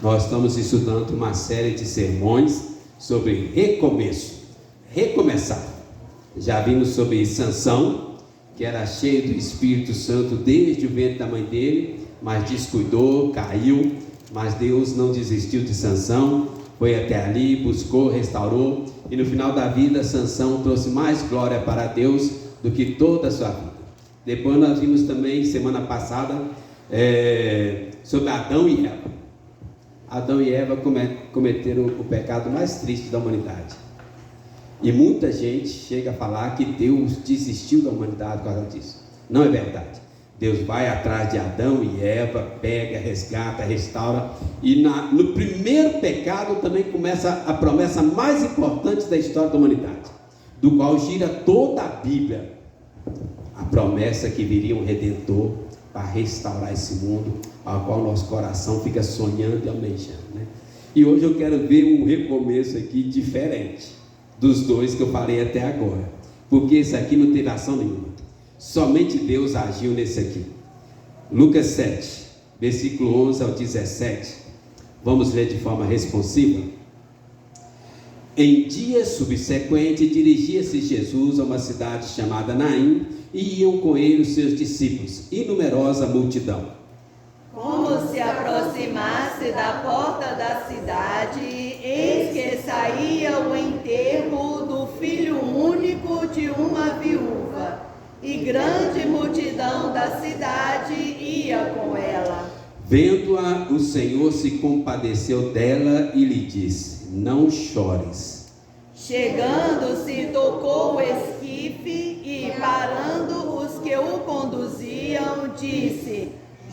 Nós estamos estudando uma série de sermões sobre recomeço, recomeçar. Já vimos sobre Sansão, que era cheio do Espírito Santo desde o ventre da mãe dele, mas descuidou, caiu, mas Deus não desistiu de Sansão, foi até ali, buscou, restaurou, e no final da vida Sansão trouxe mais glória para Deus do que toda a sua vida. Depois nós vimos também, semana passada, sobre Adão e Eva. Adão e Eva cometeram o pecado mais triste da humanidade. E muita gente chega a falar que Deus desistiu da humanidade por causa disso. Não é verdade. Deus vai atrás de Adão e Eva, pega, resgata, restaura. E no primeiro pecado também começa a promessa mais importante da história da humanidade, do qual gira toda a Bíblia. A promessa que viria um Redentor para restaurar esse mundo, ao qual nosso coração fica sonhando e almejando, né? E hoje eu quero ver um recomeço aqui diferente dos dois que eu falei até agora, porque esse aqui não teve ação nenhuma, somente Deus agiu nesse aqui. Lucas 7, versículo 11 ao 17, vamos ler de forma responsiva. Em dia subsequente, dirigia-se Jesus a uma cidade chamada Naim, e iam com ele os seus discípulos e numerosa multidão. Como se aproximasse da porta da cidade, eis que saía o enterro do filho único de uma viúva, e grande multidão da cidade ia com ela. Vendo-a, o Senhor se compadeceu dela e lhe disse: não chores. Chegando-se, tocou o esquife e, parando os que o conduziam, disse: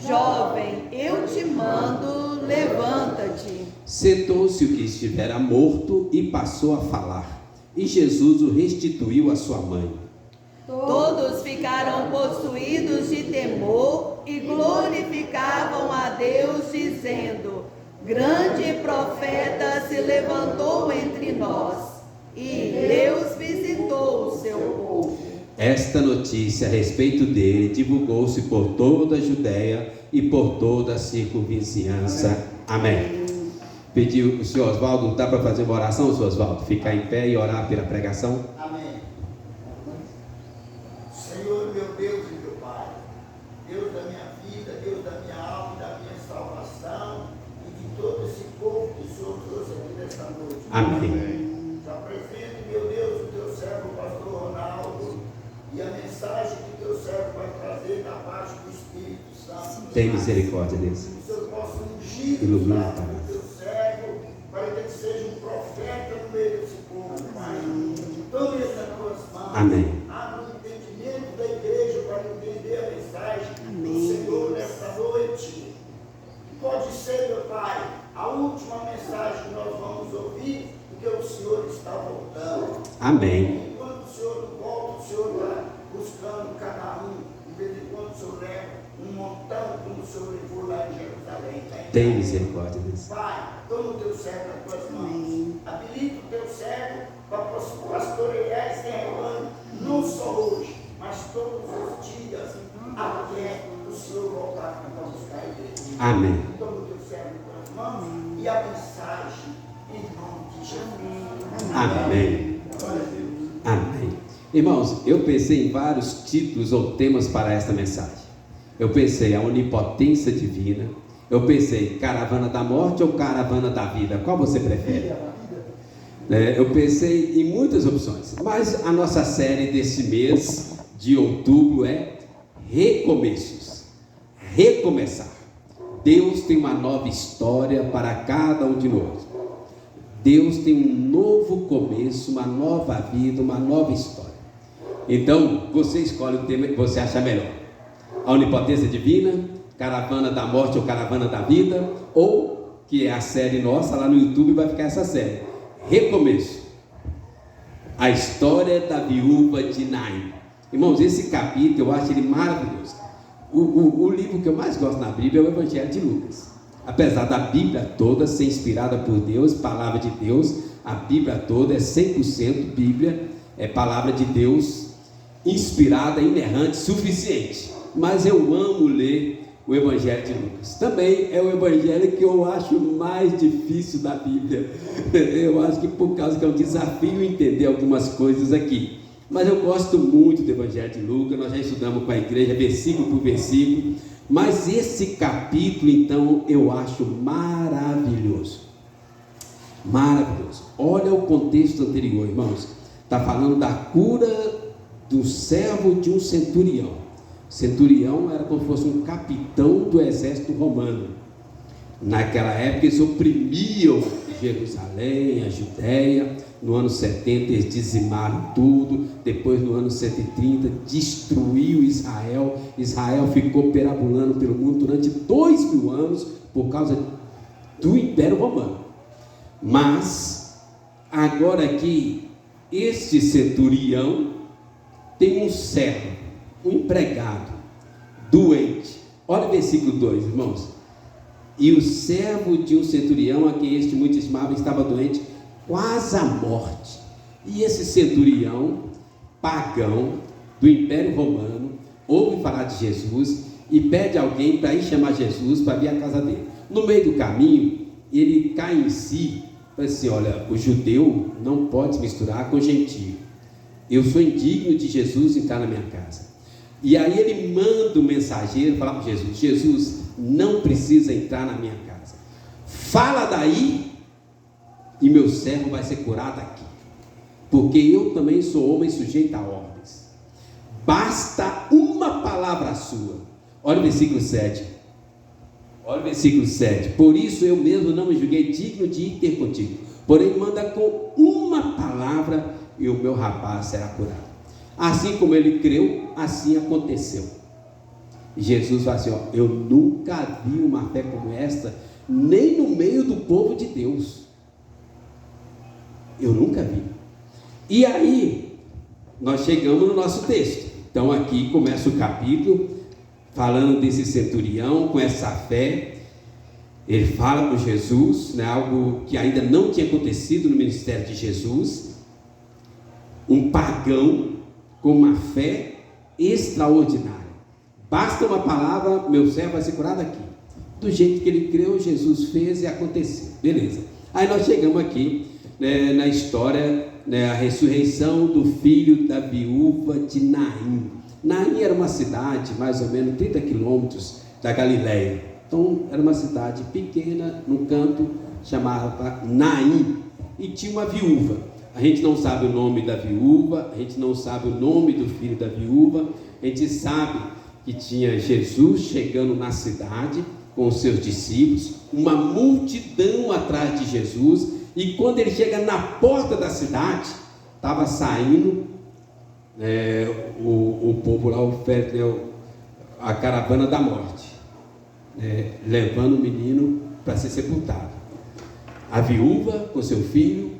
jovem, eu te mando, levanta-te. Sentou-se o que estivera morto e passou a falar, e Jesus o restituiu à sua mãe. Todos ficaram possuídos de temor e glorificavam a Deus, dizendo: grande profeta se levantou entre nós, e Deus visitou o seu povo. Esta notícia a respeito dele divulgou-se por toda a Judéia e por toda a circunvizinhança. Amém. Pediu o senhor Oswaldo, dá para fazer uma oração, senhor Oswaldo? Ficar em pé e orar pela pregação? Amém. Senhor, meu Deus e meu Pai, Deus da minha vida, Deus da minha alma, da minha salvação e de todo esse povo que o Senhor trouxe aqui nesta noite. Amém. Já apresente, meu Deus, o teu servo, o pastor Ronaldo, e a mensagem que o teu servo vai trazer da parte do Espírito Santo. Tem misericórdia deles. Que o Senhor possa ungir Ilumina, o teu servo, para que ele seja um profeta no meio desse povo, Pai. Tome ele nas tuas mãos. Amém. Abra o entendimento da igreja para entender a mensagem do Senhor nesta noite. Pode ser, meu Pai, a última mensagem que nós vamos ouvir, porque o Senhor está voltando. Amém. Enquanto o Senhor não volta, o Senhor está buscando cada um. De vez em quando o Senhor leva um montão, como o Senhor levou lá em Jerusalém. Tem misericórdia deles. Pai, toma o teu servo nas tuas mãos. Habilita o teu servo para pastorear esse rebanho, não só hoje, mas todos os dias, até o Senhor voltar para buscar a igreja. Amém. Toma o teu servo nas tuas mãos e a mensagem em nome de Jesus. Amém. Amém. Irmãos, eu pensei em vários títulos ou temas para esta mensagem. Eu pensei a onipotência divina. Eu pensei caravana da morte ou caravana da vida. Qual você prefere? Eu pensei em muitas opções. Mas a nossa série desse mês de outubro é recomeços. Recomeçar. Deus tem uma nova história para cada um de nós. Deus tem um novo começo, uma nova vida, uma nova história. Então, você escolhe o tema que você acha melhor. A onipotência divina, caravana da morte ou caravana da vida, ou, que é a série nossa, lá no YouTube vai ficar essa série, recomeço. A história da viúva de Naim. Irmãos, esse capítulo eu acho ele maravilhoso. O livro que eu mais gosto na Bíblia é o Evangelho de Lucas. Apesar da Bíblia toda ser inspirada por Deus, palavra de Deus, a Bíblia toda é 100% Bíblia, é palavra de Deus, inspirada, inerrante, suficiente. Mas eu amo ler o Evangelho de Lucas. Também é o Evangelho que eu acho mais difícil da Bíblia. Eu acho que por causa que é um desafio entender algumas coisas aqui. Mas eu gosto muito do Evangelho de Lucas, nós já estudamos com a igreja, versículo por versículo. Mas esse capítulo, então, eu acho maravilhoso. Maravilhoso. Olha o contexto anterior, irmãos. Está falando da cura do servo de um centurião. Centurião era como se fosse um capitão do exército romano. Naquela época eles oprimiam Jerusalém, a Judéia. No ano 70 eles dizimaram tudo. Depois no ano 130 destruiu Israel. Israel ficou perambulando pelo mundo durante 2000 anos por causa do Império Romano. Mas agora aqui este centurião tem um servo, um empregado, doente. Olha o versículo 2, irmãos. E o servo de um centurião, a quem este muito estimava, estava doente, quase à morte. E esse centurião, pagão, do Império Romano, ouve falar de Jesus e pede alguém para ir chamar Jesus para vir à casa dele. No meio do caminho, ele cai em si, fala assim: olha, o judeu não pode se misturar com o gentio. Eu sou indigno de Jesus entrar na minha casa. E aí ele manda um mensageiro falar para Jesus: Jesus, não precisa entrar na minha casa. Fala daí e meu servo vai ser curado aqui. Porque eu também sou homem sujeito a ordens. Basta uma palavra sua. Olha o versículo 7. Olha o versículo 7. Por isso eu mesmo não me julguei digno de ir ter contigo. Porém manda com uma palavra e o meu rapaz será curado. Assim como ele creu, assim aconteceu. Jesus fala assim: ó, eu nunca vi uma fé como esta, nem no meio do povo de Deus. Eu nunca vi. E aí, nós chegamos no nosso texto. Então aqui começa o capítulo, falando desse centurião, com essa fé. Ele fala com Jesus, né, algo que ainda não tinha acontecido no ministério de Jesus. Um pagão com uma fé extraordinária. Basta uma palavra, meu servo vai ser curado aqui. Do jeito que ele creu, Jesus fez e aconteceu. Beleza. Aí nós chegamos aqui, né, na história, né, a ressurreição do filho da viúva de Naim. Naim era uma cidade, mais ou menos 30 quilômetros da Galileia. Então era uma cidade pequena, num canto, chamava Naim. E tinha uma viúva. A gente não sabe o nome da viúva, a gente não sabe o nome do filho da viúva. A gente sabe que tinha Jesus chegando na cidade com os seus discípulos, uma multidão atrás de Jesus, e quando ele chega na porta da cidade, estava saindo o povo lá, a caravana da morte, levando o menino para ser sepultado. A viúva com seu filho,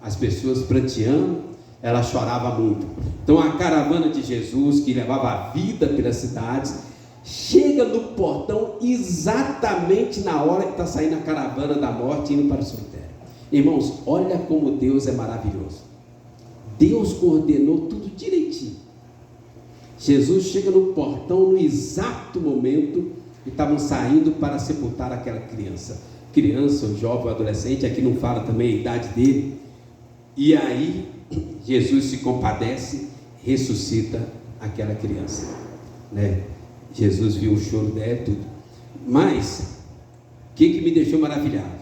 as pessoas pranteando, ela chorava muito. Então a caravana de Jesus, que levava a vida pelas cidades, chega no portão exatamente na hora que está saindo a caravana da morte indo para o cemitério. Irmãos, olha como Deus é maravilhoso. Deus coordenou tudo direitinho. Jesus chega no portão no exato momento que estavam saindo para sepultar aquela criança. Criança, ou jovem, ou adolescente, aqui não fala também a idade dele. E aí Jesus se compadece, ressuscita aquela criança, né? Jesus viu o choro dela e tudo. Mas o que me deixou maravilhado?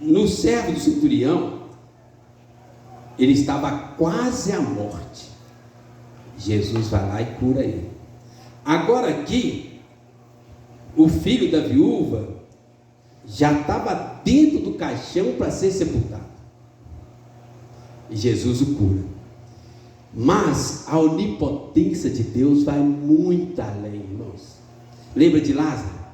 No servo do centurião, ele estava quase à morte. Jesus vai lá e cura ele. Agora aqui, o filho da viúva já estava dentro do caixão para ser sepultado. E Jesus o cura. Mas a onipotência de Deus vai muito além, irmãos. Lembra de Lázaro?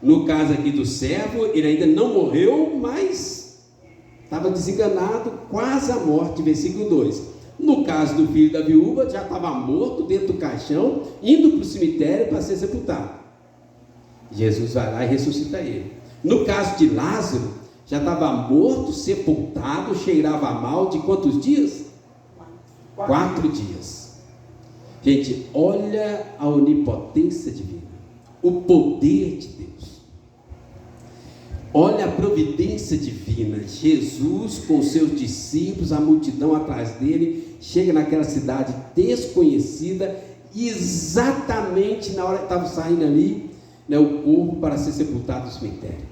No caso aqui do servo, ele ainda não morreu, mas estava desenganado, quase à morte, versículo 2. No caso do filho da viúva, já estava morto dentro do caixão, indo para o cemitério para ser sepultado. Jesus vai lá e ressuscita ele. No caso de Lázaro, já estava morto, sepultado, cheirava mal de quantos dias? 4 dias. Gente, olha a onipotência divina. o poder de Deus. Olha a providência divina. Jesus com seus discípulos, a multidão atrás dele, chega naquela cidade desconhecida, exatamente na hora que estava saindo ali, né, o corpo para ser sepultado no cemitério.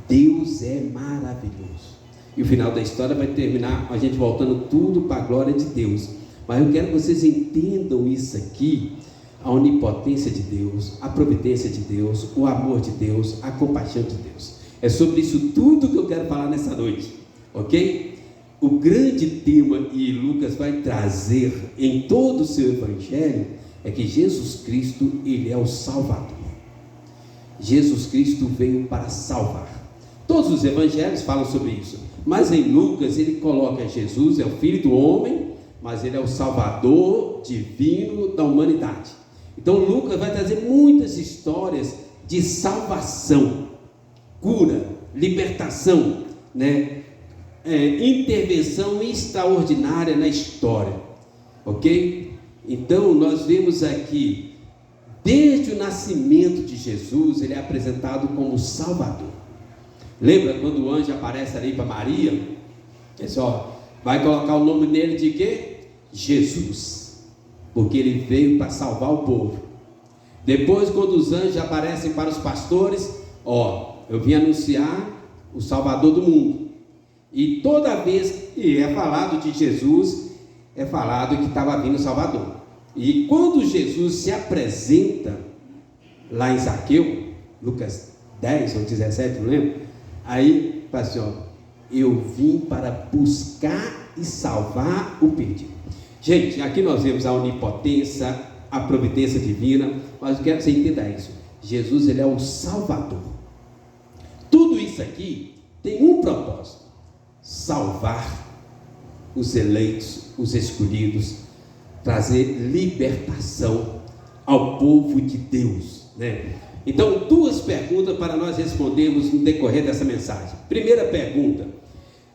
Deus é maravilhoso. E o final da história vai terminar a gente voltando tudo para a glória de Deus. Mas eu quero que vocês entendam isso aqui: a onipotência de Deus, a providência de Deus, o amor de Deus, a compaixão de Deus. É sobre isso tudo que eu quero falar nessa noite, ok? O grande tema, e Lucas vai trazer em todo o seu evangelho, é que Jesus Cristo, ele é o Salvador. Jesus Cristo veio para salvar. Todos os evangelhos falam sobre isso, mas em Lucas ele coloca Jesus, é o Filho do homem, mas ele é o Salvador divino da humanidade. Então Lucas vai trazer muitas histórias de salvação, cura, libertação, né? Intervenção extraordinária na história, ok? Então nós vemos aqui, desde o nascimento de Jesus, ele é apresentado como Salvador. Lembra quando o anjo aparece ali para Maria? Pessoal, vai colocar o nome nele de quê? Jesus, porque ele veio para salvar o povo. Depois, quando os anjos aparecem para os pastores, eu vim anunciar o Salvador do mundo. E toda vez que é falado de Jesus, é falado que estava vindo o Salvador. E quando Jesus se apresenta lá em Zaqueu, Lucas 10 ou 17, não lembro, aí fala assim, eu vim para buscar e salvar o perdido. Gente, aqui nós vemos a onipotência, a providência divina, mas eu quero que você entenda isso. Jesus, ele é o Salvador. Tudo isso aqui tem um propósito: salvar os eleitos, os escolhidos, trazer libertação ao povo de Deus, né? Então, duas perguntas para nós respondermos no decorrer dessa mensagem. Primeira pergunta: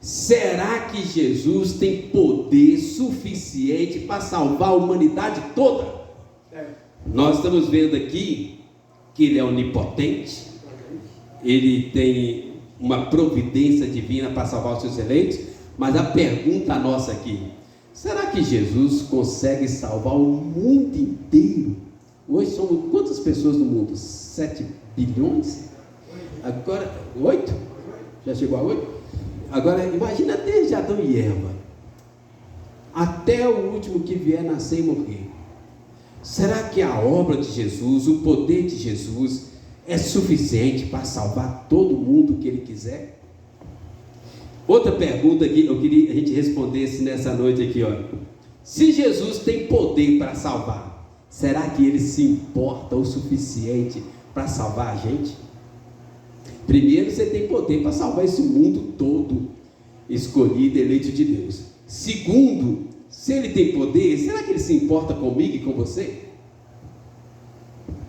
será que Jesus tem poder suficiente para salvar a humanidade toda? Nós estamos vendo aqui que ele é onipotente, ele tem uma providência divina para salvar os seus eleitos, mas a pergunta nossa aqui: será que Jesus consegue salvar o mundo inteiro? Hoje somos quantas pessoas no mundo? 7 bilhões? Agora 8? Já chegou a 8? Agora imagina desde Adão e Eva até o último que vier nascer e morrer. Será que a obra de Jesus, o poder de Jesus é suficiente para salvar todo mundo que ele quiser? Outra pergunta que eu queria que a gente respondesse nessa noite aqui, se Jesus tem poder para salvar, será que ele se importa o suficiente para salvar a gente? Primeiro, você tem poder para salvar esse mundo todo, escolhido, eleito de Deus. Segundo, se ele tem poder, será que ele se importa comigo e com você?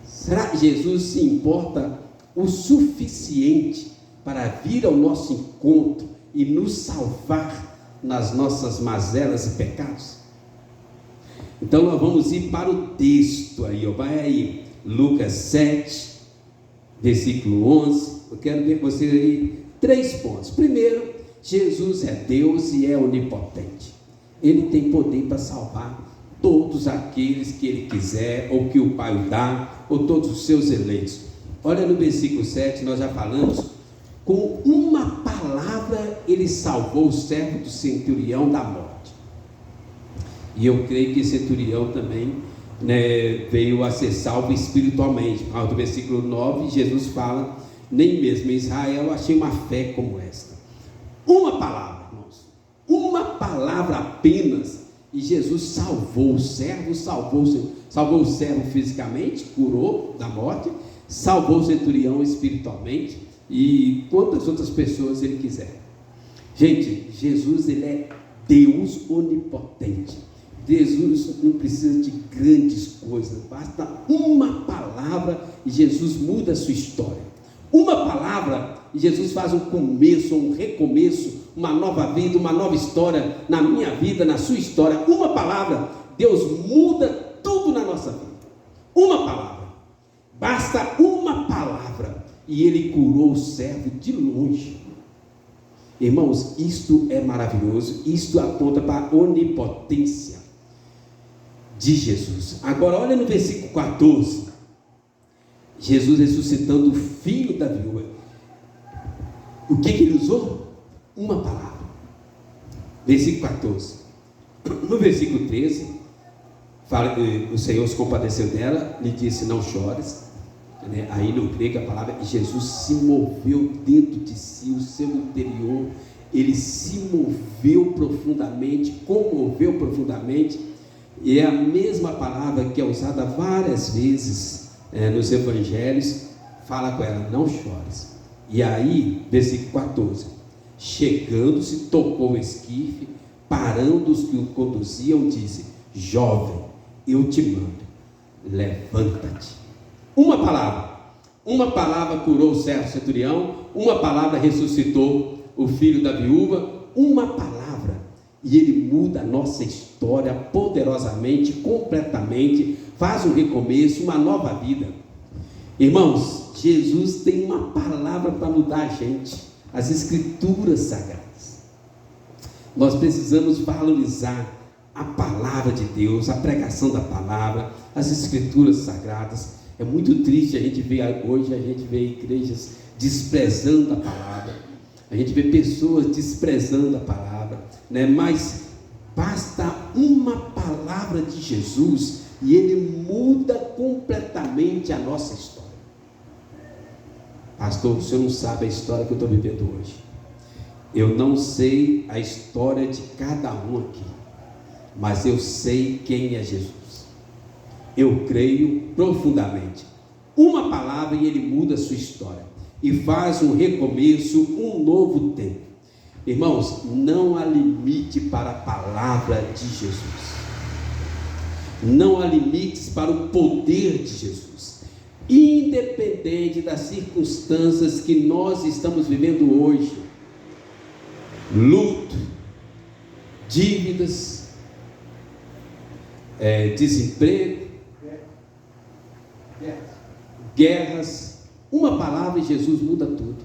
Será que Jesus se importa o suficiente para vir ao nosso encontro e nos salvar nas nossas mazelas e pecados? Então nós vamos ir para o texto aí, vai aí, Lucas 7, versículo 11. Eu quero ver com vocês aí 3 pontos. Primeiro, Jesus é Deus e é onipotente. Ele tem poder para salvar todos aqueles que ele quiser, ou que o Pai o dá, ou todos os seus eleitos. Olha no versículo 7, nós já falamos, com uma palavra ele salvou o servo do centurião da morte. E eu creio que esse centurião também, né, veio a ser salvo espiritualmente. No versículo 9, Jesus fala: nem mesmo em Israel achei uma fé como esta. Uma palavra, irmãos, uma palavra apenas, e Jesus salvou o servo, salvou o servo fisicamente, curou da morte, salvou o centurião espiritualmente, e quantas outras pessoas ele quiser. Gente, Jesus, ele é Deus onipotente. Jesus não precisa de grandes coisas, basta uma palavra e Jesus muda a sua história. Uma palavra e Jesus faz um começo, um recomeço, uma nova vida, uma nova história na minha vida, na sua história. Uma palavra, Deus muda tudo na nossa vida. Uma palavra. Basta uma palavra e ele curou o servo de longe. Irmãos, isto é maravilhoso. Isto aponta para a onipotência de Jesus. Agora olha no versículo 14. Jesus ressuscitando o filho da viúva. O que ele usou? Uma palavra. Versículo 14. No versículo 13, fala que o Senhor se compadeceu dela, lhe disse: não chores. Aí no grego a palavra, Jesus se moveu dentro de si, o seu interior, ele se moveu profundamente, comoveu profundamente, e é a mesma palavra que é usada várias vezes nos evangelhos. Fala com ela: não chores. E aí, versículo 14, chegando-se, tocou o esquife, parando os que o conduziam, disse: jovem, eu te mando, levanta-te. Uma palavra curou o servo centurião, uma palavra ressuscitou o filho da viúva, uma palavra, e ele muda a nossa história poderosamente, completamente, faz um recomeço, uma nova vida. Irmãos, Jesus tem uma palavra para mudar a gente, as escrituras sagradas. Nós precisamos valorizar a palavra de Deus, a pregação da palavra, as escrituras sagradas. É muito triste a gente ver hoje, a gente vê igrejas desprezando a palavra, a gente vê pessoas desprezando a palavra, né? Mas basta uma palavra de Jesus e ele muda completamente a nossa história. Pastor, o senhor não sabe a história que eu estou vivendo hoje. Eu não sei a história de cada um aqui, mas eu sei quem é Jesus. Eu creio profundamente. Uma palavra e ele muda a sua história e faz um recomeço, um novo tempo. Irmãos, não há limite para a palavra de Jesus. Não há limites para o poder de Jesus. Independente das circunstâncias que nós estamos vivendo hoje, luto, dívidas, desemprego, guerras, uma palavra e Jesus muda tudo.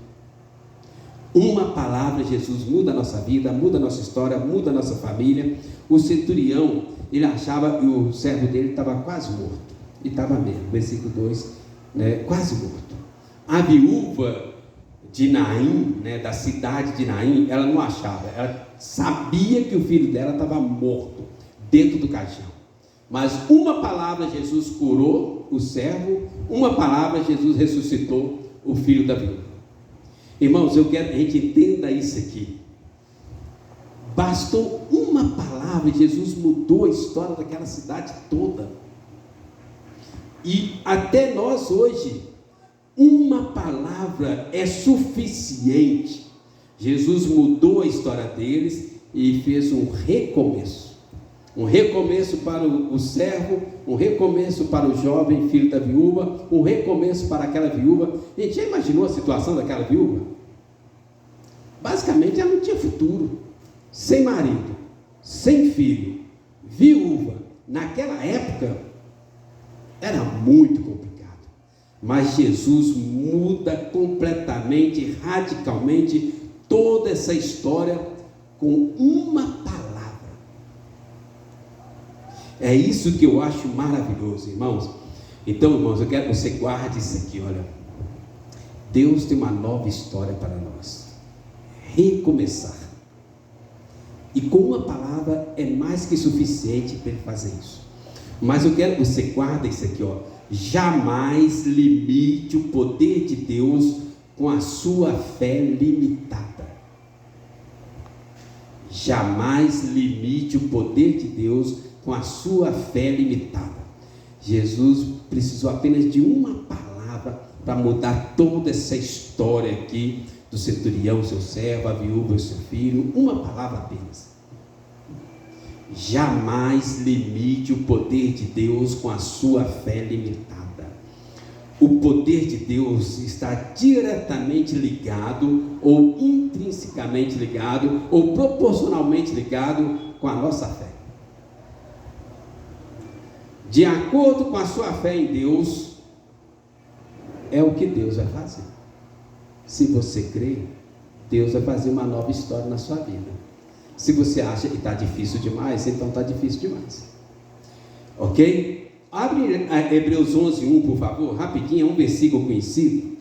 Uma palavra e Jesus muda a nossa vida, muda a nossa história, muda a nossa família. O centurião, ele achava que o servo dele estava quase morto, e estava mesmo, versículo 2, quase morto. A viúva de Naim, da cidade de Naim, ela não achava, ela sabia que o filho dela estava morto, dentro do caixão. Mas uma palavra Jesus curou o servo, uma palavra Jesus ressuscitou o filho da viúva. Irmãos, eu quero que a gente entenda isso aqui. Bastou uma palavra e Jesus mudou a história daquela cidade toda. E até nós hoje, uma palavra é suficiente. Jesus mudou a história deles e fez um recomeço. Um recomeço para o servo, um recomeço para o jovem filho da viúva, um recomeço para aquela viúva. A gente já imaginou a situação daquela viúva? Basicamente ela não tinha futuro, sem marido, sem filho, viúva. Naquela época era muito complicado, mas Jesus muda completamente, radicalmente toda essa história com uma palavra. É isso que eu acho maravilhoso, irmãos. Então, irmãos, eu quero que você guarde isso aqui, olha. Deus tem uma nova história para nós. Recomeçar. E com uma palavra é mais que suficiente para ele fazer isso. Mas eu quero que você guarde isso aqui, ó. Jamais limite o poder de Deus com a sua fé limitada. Jamais limite o poder de Deus com a sua fé limitada. Jesus precisou apenas de uma palavra para mudar toda essa história aqui do centurião, seu servo, a viúva e seu filho. Uma palavra apenas. Jamais limite o poder de Deus com a sua fé limitada. O poder de Deus está diretamente ligado, ou intrinsecamente ligado, ou proporcionalmente ligado com a nossa fé. De acordo com a sua fé em Deus, é o que Deus vai fazer. Se você crê, Deus vai fazer uma nova história na sua vida. Se você acha que está difícil demais, então está difícil demais. Ok? Abre Hebreus 11:1, por favor, rapidinho, é um versículo conhecido.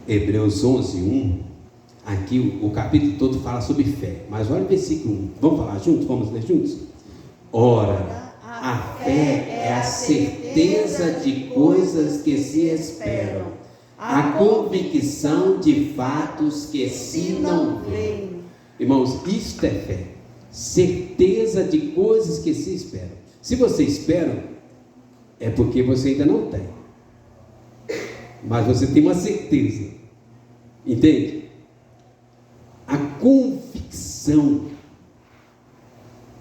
Hebreus 11:1, aqui o capítulo todo fala sobre fé, mas olha o versículo 1, vamos falar juntos? Vamos ler juntos? Ora, a fé é a certeza de coisas que se esperam, a convicção de fatos que se não veem. Irmãos, isto é fé, certeza de coisas que se esperam. Se você espera, é porque você ainda não tem, mas você tem uma certeza, entende? A convicção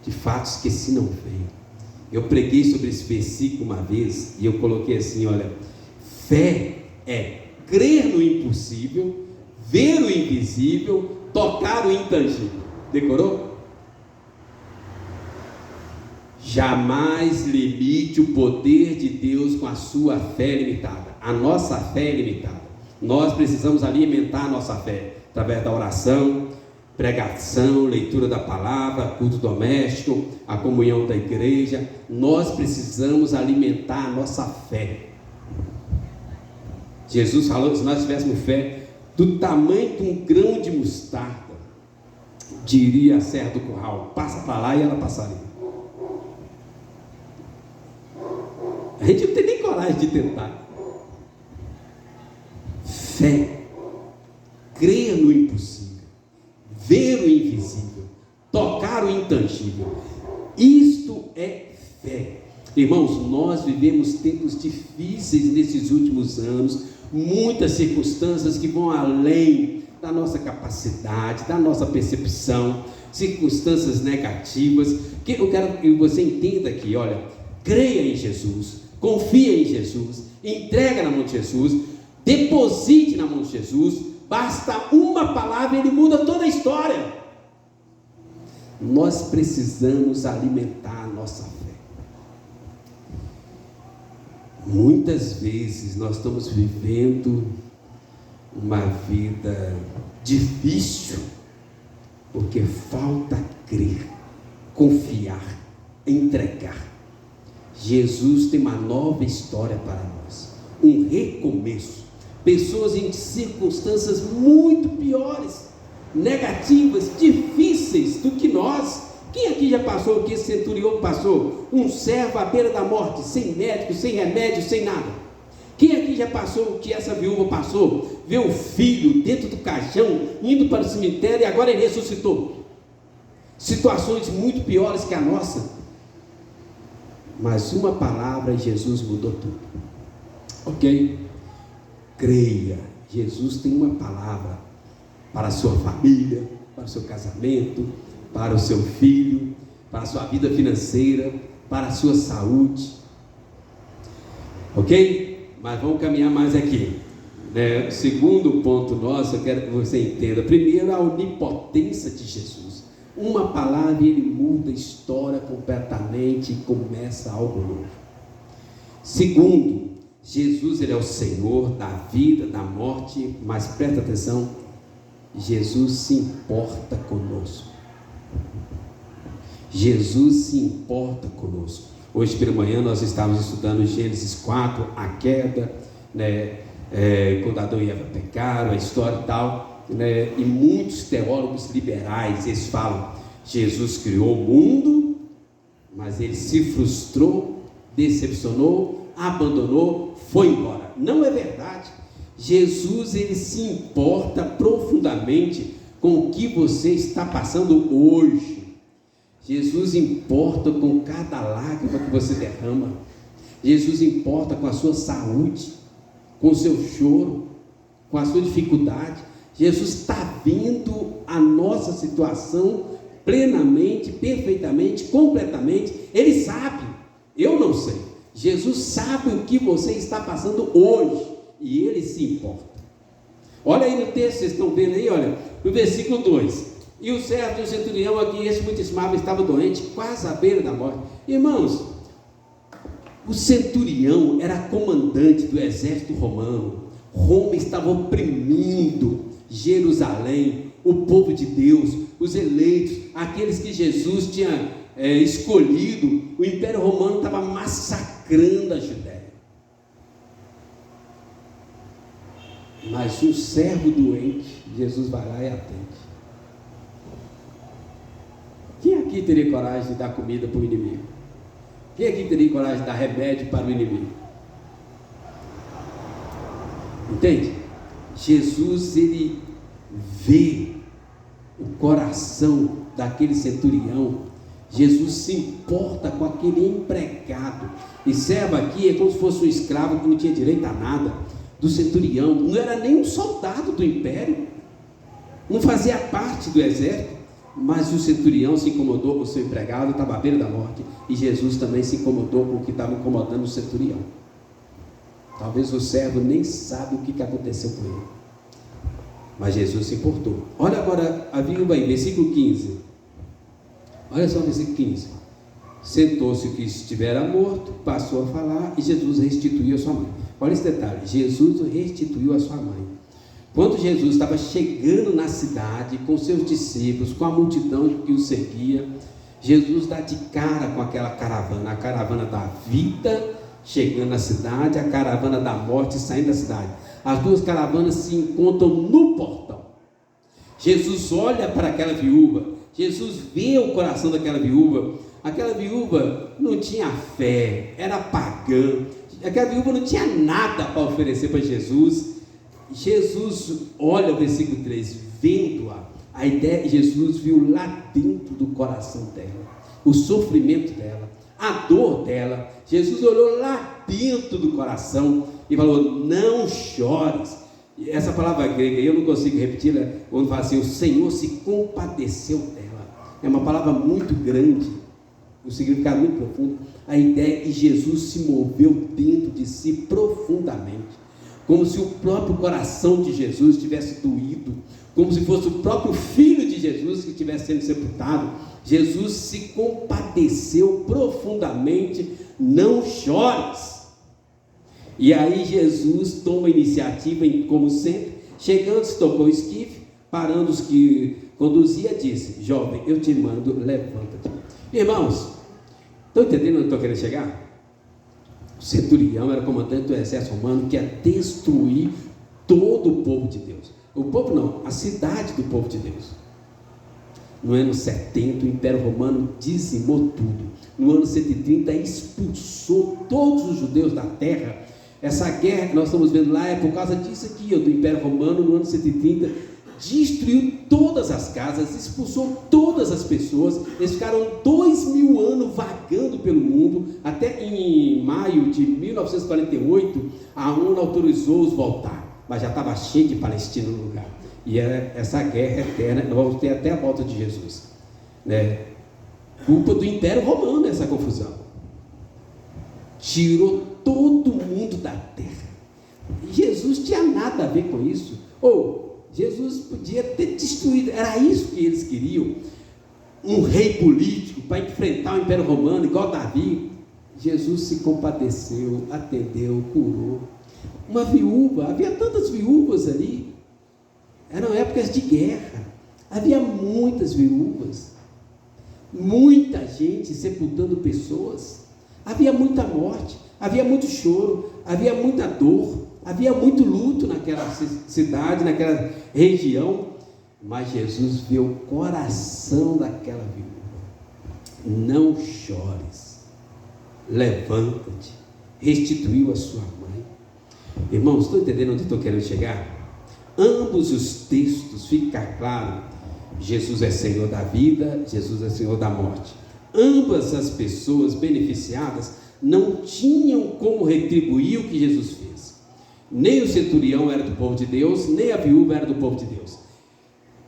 de fatos que se não veem. Eu preguei sobre esse versículo uma vez e eu coloquei assim, olha, fé é crer no impossível, ver o invisível, tocar o intangível. Decorou? Jamais limite o poder de Deus com a sua fé limitada. A nossa fé é limitada. Nós precisamos alimentar a nossa fé através da oração, pregação, leitura da palavra, culto doméstico, a comunhão da igreja. Nós precisamos alimentar a nossa fé. Jesus falou que se nós tivéssemos fé do tamanho de um grão de mostarda, diria a serra do curral, passa para lá e ela passaria. A gente não tem nem coragem de tentar. Fé, crer no impossível, ver o invisível, tocar o intangível. Isto é fé. Irmãos, nós vivemos tempos difíceis nesses últimos anos, muitas circunstâncias que vão além da nossa capacidade, da nossa percepção, circunstâncias negativas, que eu quero que você entenda aqui, olha, creia em Jesus, confia em Jesus, entrega na mão de Jesus, deposite na mão de Jesus, basta uma palavra e ele muda toda a história. Nós precisamos alimentar a nossa fé. Muitas vezes nós estamos vivendo uma vida difícil, porque falta crer, confiar, entregar. Jesus tem uma nova história para nós, um recomeço. Pessoas em circunstâncias muito piores, negativas, difíceis do que nós. Quem aqui já passou o que esse centurião passou? Um servo à beira da morte, sem médico, sem remédio, sem nada. Quem aqui já passou o que essa viúva passou? Vê o filho dentro do caixão, indo para o cemitério e agora ele ressuscitou. Situações muito piores que a nossa. Mas uma palavra e Jesus mudou tudo. Ok? Creia, Jesus tem uma palavra para a sua família, para o seu casamento, para o seu filho, para a sua vida financeira, para a sua saúde. Ok? Mas vamos caminhar mais aqui. O segundo ponto nosso, eu quero que você entenda. Primeiro, a onipotência de Jesus. Uma palavra e ele muda a história completamente e começa algo novo. Segundo, Jesus, ele é o Senhor da vida, da morte, mas presta atenção, Jesus se importa conosco. Jesus se importa conosco. Hoje pela manhã nós estávamos estudando Gênesis 4, a queda, quando Adão e Eva pecaram, a história e tal, e muitos teólogos liberais, eles falam, Jesus criou o mundo, mas ele se frustrou, decepcionou, abandonou, foi embora. Não é verdade. Jesus, ele se importa profundamente com o que você está passando hoje. Jesus importa com cada lágrima que você derrama. Jesus importa com a sua saúde, com o seu choro, com a sua dificuldade. Jesus está vendo a nossa situação plenamente, perfeitamente, completamente. Ele sabe, eu não sei. Jesus sabe o que você está passando hoje e Ele se importa. Olha aí no texto, vocês estão vendo aí, olha, no versículo 2. E o servo do centurião, a quem este muito estimava, estava doente, quase à beira da morte. Irmãos, o centurião era comandante do exército romano. Roma estava oprimindo Jerusalém, o povo de Deus, os eleitos, aqueles que Jesus tinha escolhido. O Império Romano estava massacrando a Judéia. Mas um servo doente, Jesus vai lá e atende. Quem aqui teria coragem de dar comida para o inimigo? Quem aqui teria coragem de dar remédio para o inimigo? Entende? Jesus, ele vê o coração daquele centurião. Jesus se importa com aquele empregado. E servo aqui é como se fosse um escravo que não tinha direito a nada. Do centurião, não era nem um soldado do império, não fazia parte do exército, mas o centurião se incomodou com o seu empregado, estava à beira da morte, e Jesus também se incomodou com o que estava incomodando o centurião. Talvez o servo nem sabe o que aconteceu com ele, mas Jesus se importou. Olha agora a viúva aí, versículo 15. Olha só o versículo 15. Sentou-se o que estivera morto, passou a falar, e Jesus restituiu a sua mãe. Olha esse detalhe, Jesus restituiu a sua mãe. Quando Jesus estava chegando na cidade, com seus discípulos, com a multidão que o seguia, Jesus dá de cara com aquela caravana, a caravana da vida chegando na cidade, a caravana da morte saindo da cidade. As duas caravanas se encontram no portão. Jesus olha para aquela viúva, Jesus vê o coração daquela viúva. Aquela viúva não tinha fé, era pagã. Aquela viúva não tinha nada para oferecer para Jesus. Jesus olha o versículo 3, vendo-a, a ideia, Jesus viu lá dentro do coração dela, o sofrimento dela, a dor dela. Jesus olhou lá dentro do coração e falou: não chores. Essa palavra grega, eu não consigo repeti-la, quando fala assim, o Senhor se compadeceu dela. É uma palavra muito grande, um significado muito profundo. A ideia é que Jesus se moveu dentro de si profundamente, como se o próprio coração de Jesus tivesse doído, como se fosse o próprio filho de Jesus que estivesse sendo sepultado. Jesus se compadeceu profundamente. Não chores. E aí Jesus toma a iniciativa, como sempre, chegando, se tocou o esquife, parando os que conduzia, disse: jovem, eu te mando, levanta-te. Irmãos, estão entendendo onde estou querendo chegar? O centurião era comandante do exército romano que ia destruir todo o povo de Deus. O povo não, a cidade do povo de Deus. No ano 70, o Império Romano dizimou tudo. No ano 130, expulsou todos os judeus da terra. Essa guerra que nós estamos vendo lá é por causa disso aqui, do Império Romano. No ano 130, destruiu todas as casas, expulsou todas as pessoas. Eles ficaram 2000 anos vagando pelo mundo, até em maio de 1948, a ONU autorizou-os voltar, mas já estava cheio de palestinos no lugar. E era essa guerra eterna, nós vamos ter até a volta de Jesus, né? Culpa do Império Romano essa confusão. Tirou todo mundo da terra. E Jesus tinha nada a ver com isso. Jesus podia ter destruído, era isso que eles queriam, um rei político para enfrentar o Império Romano, igual Davi. Jesus se compadeceu, atendeu, curou. Uma viúva, havia tantas viúvas ali, eram épocas de guerra, havia muitas viúvas, muita gente sepultando pessoas, havia muita morte, havia muito choro, havia muita dor, havia muito luto naquela cidade, naquela região. Mas Jesus vê o coração daquela viúva. Não chores, levanta-te, restituiu a sua mãe. Irmãos, estão entendendo onde estou querendo chegar? Ambos os textos fica claro: Jesus é Senhor da vida, Jesus é Senhor da morte. Ambas as pessoas beneficiadas não tinham como retribuir o que Jesus fez. Nem o centurião era do povo de Deus, nem a viúva era do povo de Deus.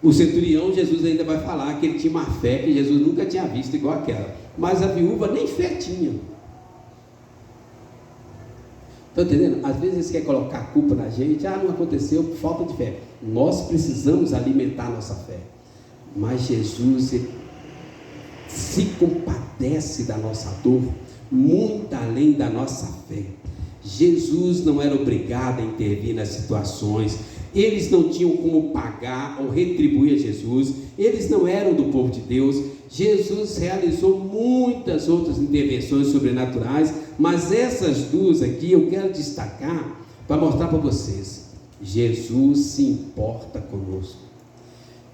O centurião, Jesus ainda vai falar que ele tinha uma fé que Jesus nunca tinha visto igual aquela, mas a viúva nem fé tinha. Estão entendendo? Às vezes eles querem colocar a culpa na gente. Não aconteceu por falta de fé. Nós precisamos alimentar a nossa fé. Mas Jesus se compadece da nossa dor, muito além da nossa fé. Jesus não era obrigado a intervir nas situações. Eles não tinham como pagar ou retribuir a Jesus. Eles não eram do povo de Deus. Jesus realizou muitas outras intervenções sobrenaturais, mas essas duas aqui eu quero destacar para mostrar para vocês. Jesus se importa conosco.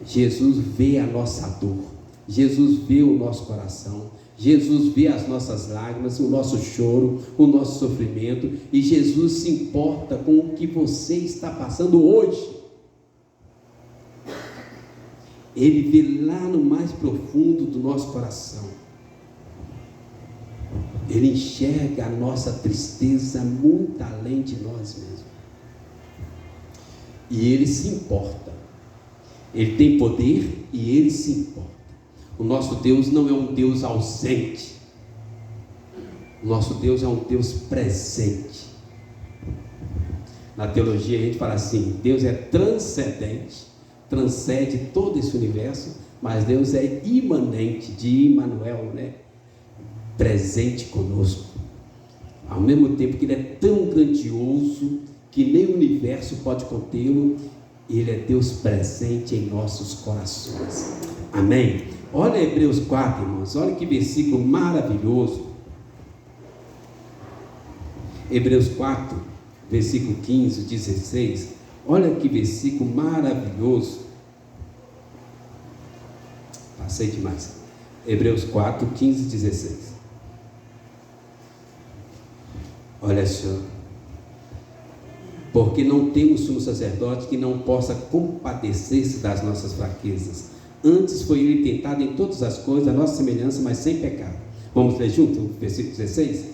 Jesus vê a nossa dor. Jesus vê o nosso coração. Jesus vê as nossas lágrimas, o nosso choro, o nosso sofrimento, e Jesus se importa com o que você está passando hoje. Ele vê lá no mais profundo do nosso coração. Ele enxerga a nossa tristeza muito além de nós mesmos. E Ele se importa. Ele tem poder e Ele se importa. O nosso Deus não é um Deus ausente. O nosso Deus é um Deus presente. Na teologia a gente fala assim: Deus é transcendente, transcende todo esse universo, mas Deus é imanente, de Immanuel, né? Presente conosco. Ao mesmo tempo que Ele é tão grandioso que nem o universo pode contê-lo, Ele é Deus presente em nossos corações. Amém? Olha Hebreus 4, irmãos, olha que versículo maravilhoso. Hebreus 4, versículo 15, 16. Olha que versículo maravilhoso. Passei demais. Hebreus 4, 15, 16. Olha só. Porque não temos sumo sacerdote que não possa compadecer-se das nossas fraquezas. Antes foi Ele tentado em todas as coisas, a nossa semelhança, mas sem pecado. Vamos ler junto o versículo 16?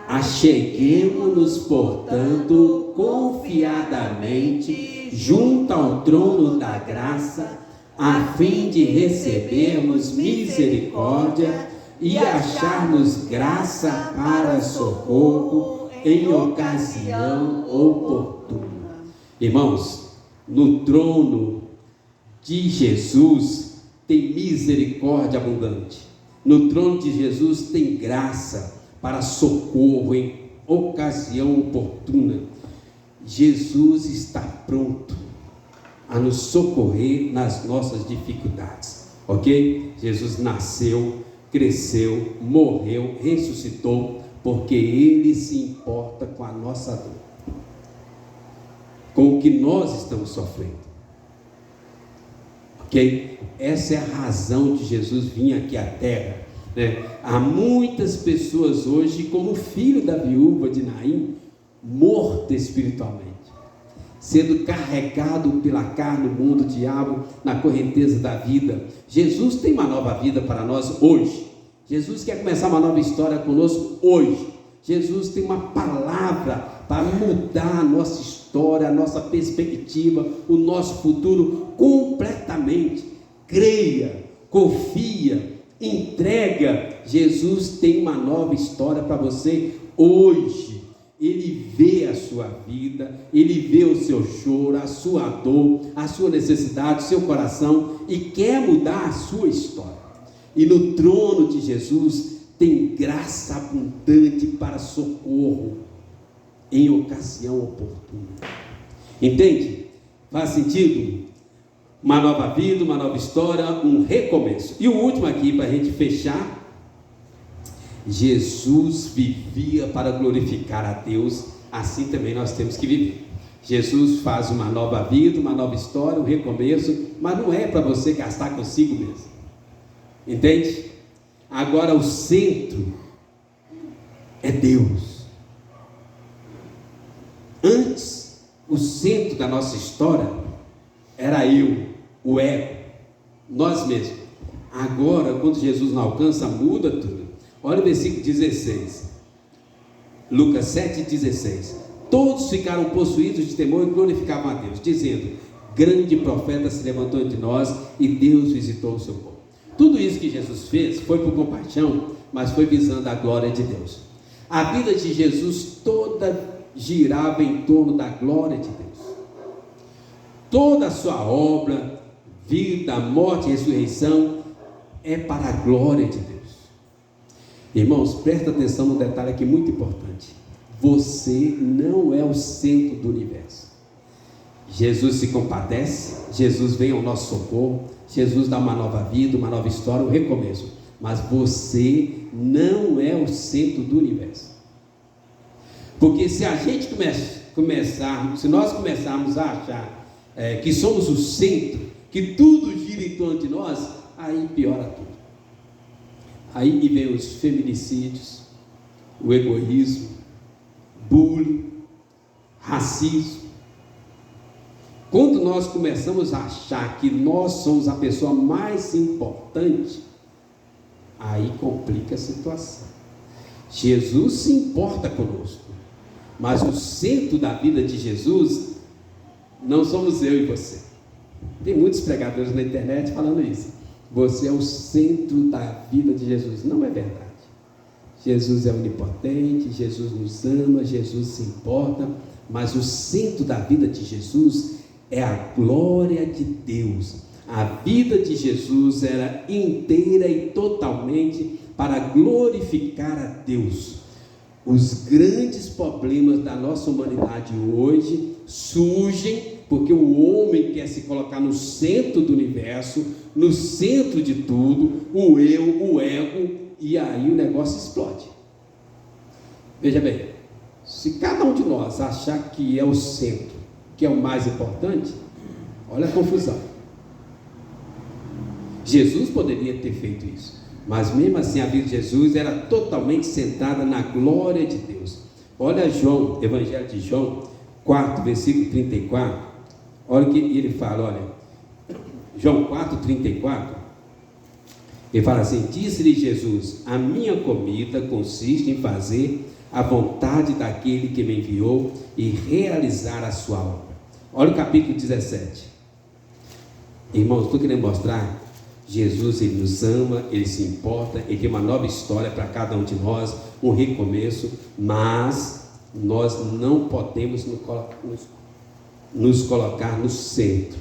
Acheguemo-nos, portanto, confiadamente junto ao trono da graça, a fim de recebermos misericórdia e acharmos graça para socorro em ocasião oportuna. Irmãos, no trono de Jesus tem misericórdia abundante. No trono de Jesus tem graça para socorro em ocasião oportuna. Jesus está pronto a nos socorrer nas nossas dificuldades, ok? Jesus nasceu, cresceu, morreu, ressuscitou, porque Ele se importa com a nossa dor, com o que nós estamos sofrendo, ok? Essa é a razão de Jesus vir aqui à terra, né? Há muitas pessoas hoje, como o filho da viúva de Naim, morto espiritualmente, sendo carregado pela carne, o mundo, o diabo, na correnteza da vida. Jesus tem uma nova vida para nós hoje. Jesus quer começar uma nova história conosco hoje. Jesus tem uma palavra para mudar a nossa história, a nossa perspectiva, o nosso futuro completamente. Creia, confia, entrega. Jesus tem uma nova história para você hoje. Ele vê a sua vida, Ele vê o seu choro, a sua dor, a sua necessidade, o seu coração, e quer mudar a sua história. E no trono de Jesus tem graça abundante para socorro em ocasião oportuna. Entende? Faz sentido? Uma nova vida, uma nova história, um recomeço. E o último aqui, para a gente fechar: Jesus vivia para glorificar a Deus, assim também nós temos que viver. Jesus faz uma nova vida, uma nova história, um recomeço, mas não é para você gastar consigo mesmo, entende? Agora o centro é Deus. Antes, o centro da nossa história era eu, o ego, nós mesmos. Agora, quando Jesus não alcança, muda tudo. Olha o versículo 16, Lucas 7,16. Todos ficaram possuídos de temor e glorificavam a Deus, dizendo: grande profeta se levantou entre nós e Deus visitou o seu povo. Tudo isso que Jesus fez foi por compaixão, mas foi visando a glória de Deus. A vida de Jesus toda girava em torno da glória de Deus. Toda a sua obra, vida, morte e ressurreição, é para a glória de Deus. Irmãos, presta atenção num detalhe aqui muito importante. Você não é o centro do universo. Jesus se compadece, Jesus vem ao nosso socorro, Jesus dá uma nova vida, uma nova história, um recomeço. Mas você não é o centro do universo. Porque se a gente se nós começarmos a achar que somos o centro, que tudo gira em torno de nós, aí piora tudo. Aí vem os feminicídios, o egoísmo, bullying, racismo. Quando nós começamos a achar que nós somos a pessoa mais importante, aí complica a situação. Jesus se importa conosco, mas o centro da vida de Jesus não somos eu e você. Tem muitos pregadores na internet falando isso. Você é o centro da vida de Jesus. Não é verdade. Jesus é onipotente, Jesus nos ama, Jesus se importa, mas o centro da vida de Jesus é a glória de Deus. A vida de Jesus era inteira e totalmente para glorificar a Deus. Os grandes problemas da nossa humanidade hoje surgem porque o homem quer se colocar no centro do universo, no centro de tudo, o eu, o ego, e aí o negócio explode. Veja bem, se cada um de nós achar que é o centro, que é o mais importante, olha a confusão. Jesus poderia ter feito isso, mas mesmo assim a vida de Jesus era totalmente centrada na glória de Deus. Olha João, Evangelho de João 4, versículo 34, olha o que ele fala, olha, João 4, 34, ele fala assim: disse-lhe Jesus, a minha comida consiste em fazer a vontade daquele que me enviou e realizar a sua obra. Olha o capítulo 17. Irmãos, estou querendo mostrar, Jesus, Ele nos ama, Ele se importa, Ele tem uma nova história para cada um de nós, um recomeço, mas nós não podemos nos colocar no centro,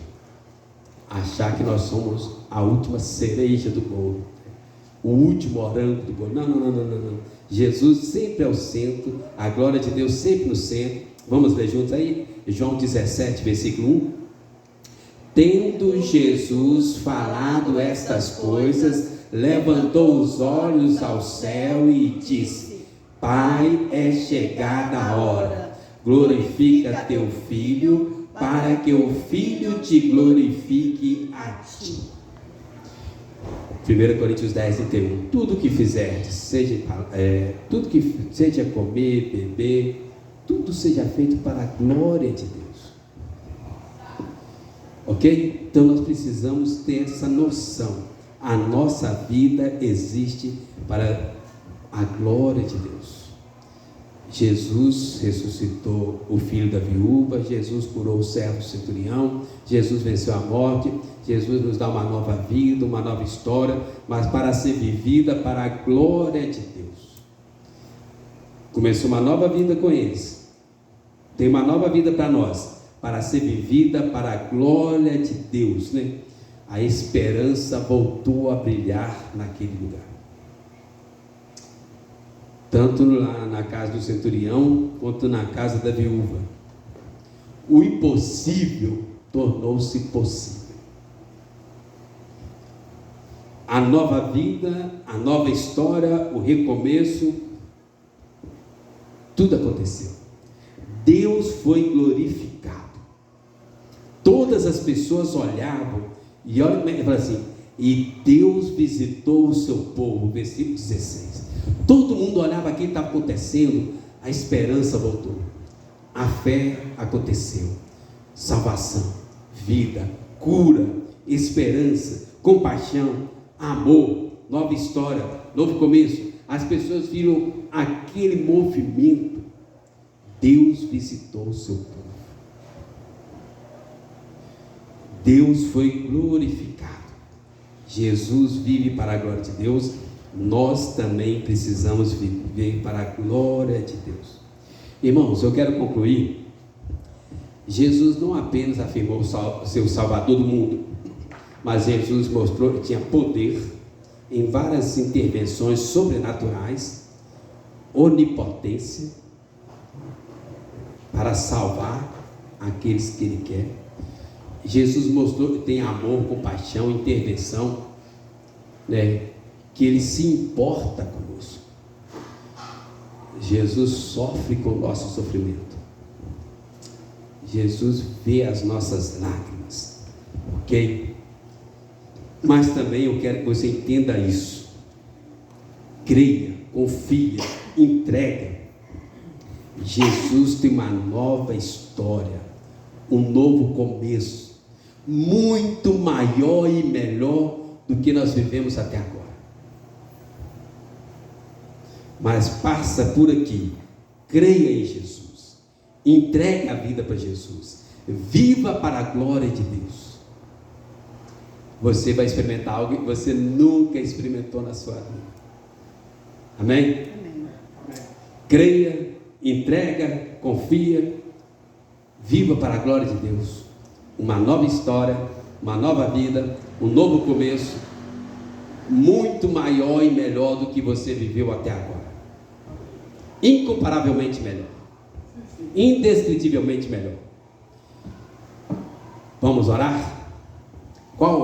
achar que nós somos a última cereja do bolo, o último orango do bolo. Não. Jesus sempre é o centro, a glória de Deus sempre no centro. Vamos ler juntos aí? João 17, versículo 1. Tendo Jesus falado estas coisas, levantou os olhos ao céu e disse: Pai, é chegada a hora, glorifica teu Filho, para que o Filho te glorifique a ti. 1 Coríntios 10, 31. Tudo que fizerdes, seja comer, beber, tudo seja feito para a glória de Deus. Ok? Então nós precisamos ter essa noção. A nossa vida existe para a glória de Deus. Jesus ressuscitou o filho da viúva, Jesus curou o servo centurião, Jesus venceu a morte, Jesus nos dá uma nova vida, uma nova história, mas para ser vivida para a glória de Deus. Começou uma nova vida com eles, tem uma nova vida para nós, para ser vivida para a glória de Deus, né? A esperança voltou a brilhar naquele lugar. Tanto lá na casa do centurião, quanto na casa da viúva. O impossível tornou-se possível. A nova vida, a nova história, o recomeço, tudo aconteceu. Deus foi glorificado. Todas as pessoas olhavam, e olha como ele fala assim: e Deus visitou o seu povo, versículo 16. Todo mundo olhava aquilo que estava acontecendo, a esperança voltou, a fé aconteceu, salvação, vida, cura, esperança, compaixão, amor, nova história, novo começo. As pessoas viram aquele movimento. Deus visitou o seu povo. Deus foi glorificado. Jesus vive para a glória de Deus. Nós também precisamos viver para a glória de Deus. Irmãos, eu quero concluir. Jesus não apenas afirmou ser o Salvador do mundo, mas Jesus mostrou que tinha poder em várias intervenções sobrenaturais, onipotência, para salvar aqueles que Ele quer. Jesus mostrou que tem amor, compaixão, intervenção, que Ele se importa conosco. Jesus sofre com o nosso sofrimento. Jesus vê as nossas lágrimas, ok? Mas também eu quero que você entenda isso. Creia, confia, entrega. Jesus tem uma nova história, um novo começo, muito maior e melhor do que nós vivemos até agora. Mas passa por aqui, creia em Jesus. Entregue a vida para Jesus. Viva para a glória de Deus. Você vai experimentar algo que você nunca experimentou na sua vida. Amém? Amém. Creia, entrega, confia. Viva para a glória de Deus. Uma nova história, uma nova vida, um novo começo, muito maior e melhor do que você viveu até agora. Incomparavelmente melhor. Indescritivelmente melhor. Vamos orar? Qual